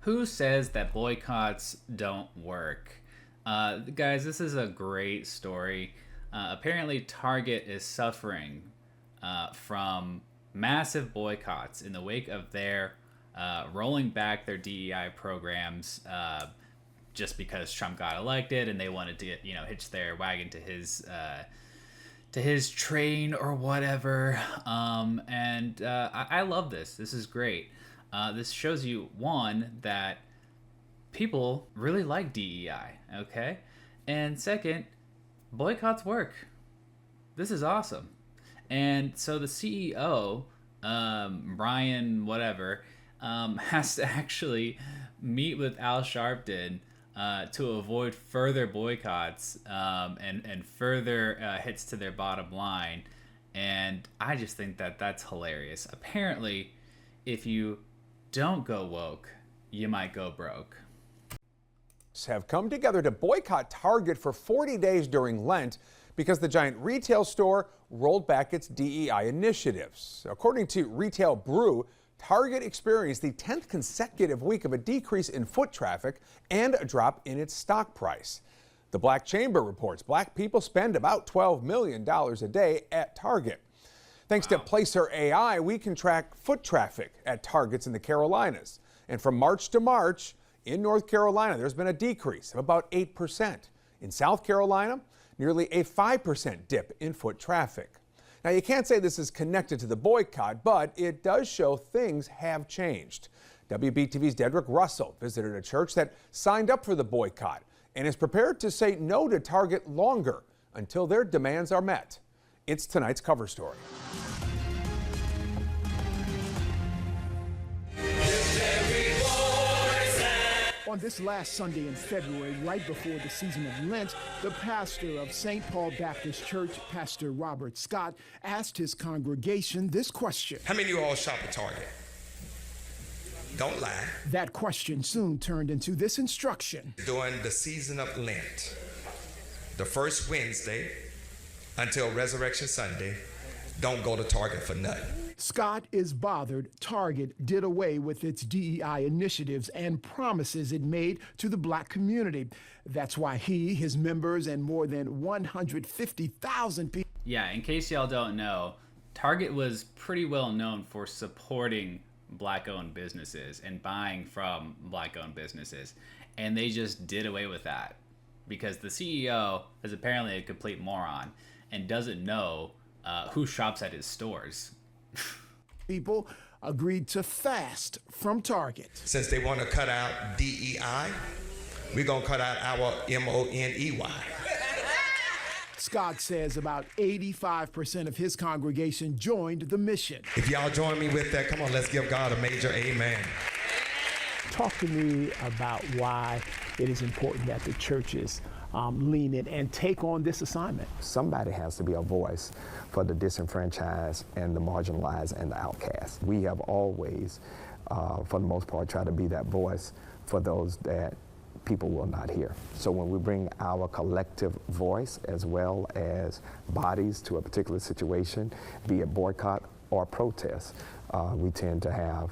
Who says that boycotts don't work? Guys, this is a great story. Apparently, Target is suffering from massive boycotts in the wake of their rolling back their DEI programs just because Trump got elected and they wanted to get, hitch their wagon to his train or whatever. I love this. This is great. This shows you, one, that people really like DEI, okay? And second, boycotts work. This is awesome. And so the CEO, Brian whatever, has to actually meet with Al Sharpton to avoid further boycotts and further hits to their bottom line. And I just think that that's hilarious. Apparently, if you don't go woke, you might go broke. Have come together to boycott Target for 40 days during Lent because the giant retail store rolled back its DEI initiatives. According to Retail Brew, Target experienced the 10th consecutive week of a decrease in foot traffic and a drop in its stock price. The Black Chamber reports Black people spend about $12 million a day at Target. Thanks to Placer AI, we can track foot traffic at Targets in the Carolinas. And from March to March, in North Carolina, there's been a decrease of about 8%. In South Carolina, nearly a 5% dip in foot traffic. Now, you can't say this is connected to the boycott, but it does show things have changed. WBTV's Dedrick Russell visited a church that signed up for the boycott and is prepared to say no to Target longer until their demands are met. It's tonight's cover story. On this last Sunday in February, right before the season of Lent, the pastor of St. Paul Baptist Church, Pastor Robert Scott, asked his congregation this question. How many of you all shop at Target? Don't lie. That question soon turned into this instruction. During the season of Lent, the first Wednesday until Resurrection Sunday, don't go to Target for nothing. Scott is bothered Target did away with its DEI initiatives and promises it made to the Black community. That's why he, his members, and more than 150,000 people. Yeah, in case y'all don't know, Target was pretty well known for supporting Black-owned businesses and buying from Black-owned businesses. And they just did away with that because the CEO is apparently a complete moron and doesn't know who shops at his stores. People agreed to fast from Target. Since they want to cut out DEI, we're going to cut out our MONEY. Scott says about 85% of his congregation joined the mission. If y'all join me with that, come on, let's give God a major amen. Talk to me about why it is important that the churches lean in and take on this assignment. Somebody has to be a voice for the disenfranchised and the marginalized and the outcast. We have always, for the most part, tried to be that voice for those that people will not hear. So when we bring our collective voice as well as bodies to a particular situation, be it boycott or protest, we tend to have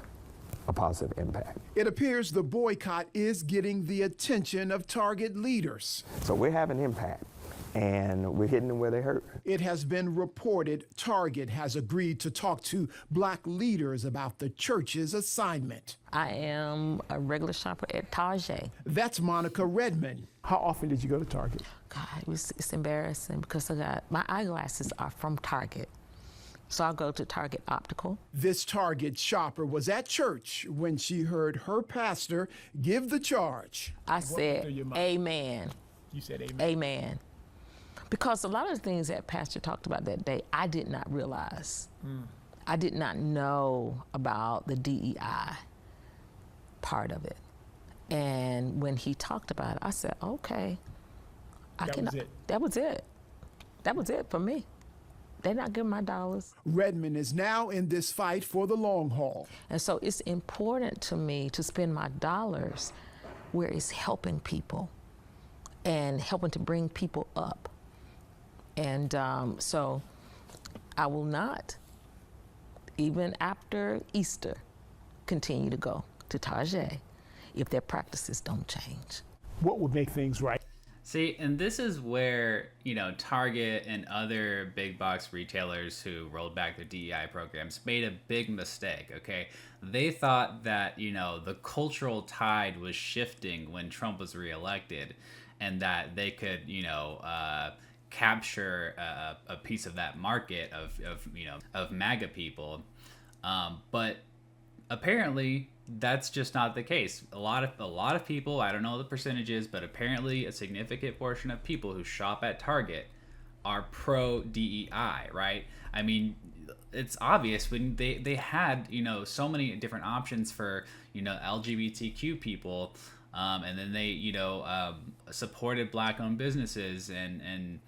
a positive impact. It appears the boycott is getting the attention of Target leaders. So we're having impact, and we're hitting them where they hurt. It has been reported Target has agreed to talk to Black leaders about the church's assignment. I am a regular shopper at Target. That's Monica Redmond. How often did you go to Target? God, it's embarrassing because my eyeglasses are from Target. So I'll go to Target Optical. This Target shopper was at church when she heard her pastor give the charge. I said, amen. You said amen? Amen. Because a lot of the things that pastor talked about that day, I did not realize. I did not know about the DEI part of it. And when he talked about it, I said, okay. That was it. That was it for me. They're not giving my dollars. Redmond is now in this fight for the long haul. And so it's important to me to spend my dollars where it's helping people and helping to bring people up. And so I will not, even after Easter, continue to go to Target. if their practices don't change. What would make things right? See, and this is where, Target and other big box retailers who rolled back their DEI programs made a big mistake, okay? They thought that, the cultural tide was shifting when Trump was reelected and that they could, capture a piece of that market of MAGA people. But apparently that's just not the case. A lot of people, I don't know the percentages, but apparently a significant portion of people who shop at Target are pro DEI, right? I mean, it's obvious when they had, so many different options for, LGBTQ people, and then they, supported black-owned businesses and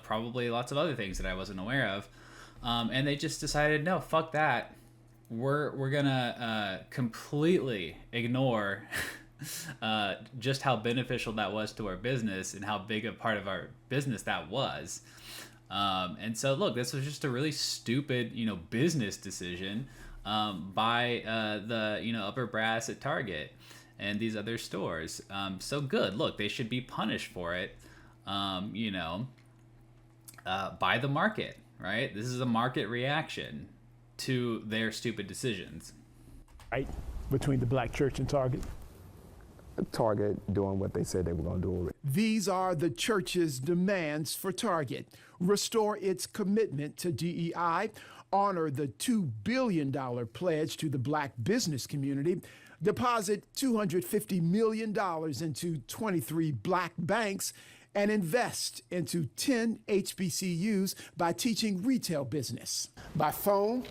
probably lots of other things that I wasn't aware of, and they just decided, no, fuck that. We're gonna completely ignore just how beneficial that was to our business and how big a part of our business that was. And so, look, this was just a really stupid, business decision by the upper brass at Target and these other stores. So good. Look, they should be punished for it. By the market, right? This is a market reaction to their stupid decisions. Right between the black church and Target. Target doing what they said they were going to do already. These are the church's demands for Target. Restore its commitment to DEI, honor the $2 billion pledge to the black business community, deposit $250 million into 23 black banks, and invest into 10 HBCUs by teaching retail business. By phone,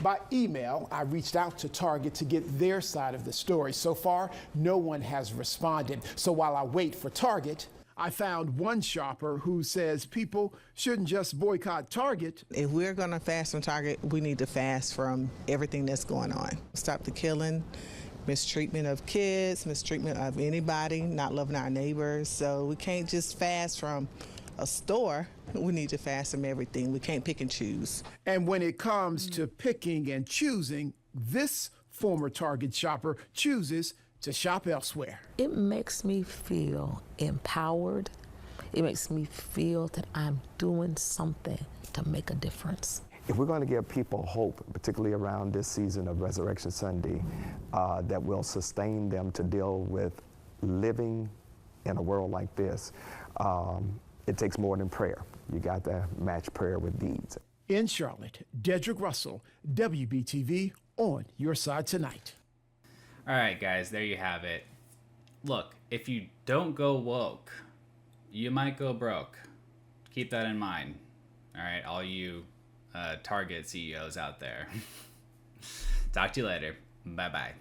by email, I reached out to Target to get their side of the story. So far, no one has responded. So while I wait for Target, I found one shopper who says people shouldn't just boycott Target. If we're going to fast from Target, we need to fast from everything that's going on. Stop the killing, mistreatment of kids, mistreatment of anybody, not loving our neighbors. So we can't just fast from a store. We need to fast from everything. We can't pick and choose. And when it comes to picking and choosing, this former Target shopper chooses to shop elsewhere. It makes me feel empowered. It makes me feel that I'm doing something to make a difference. If we're going to give people hope, particularly around this season of Resurrection Sunday, that will sustain them to deal with living in a world like this, it takes more than prayer. You got to match prayer with deeds. In Charlotte, Dedrick Russell, WBTV, on your side tonight. All right, guys, there you have it. Look, if you don't go woke, you might go broke. Keep that in mind. All right, all you Target CEOs out there. Talk to you later. Bye-bye.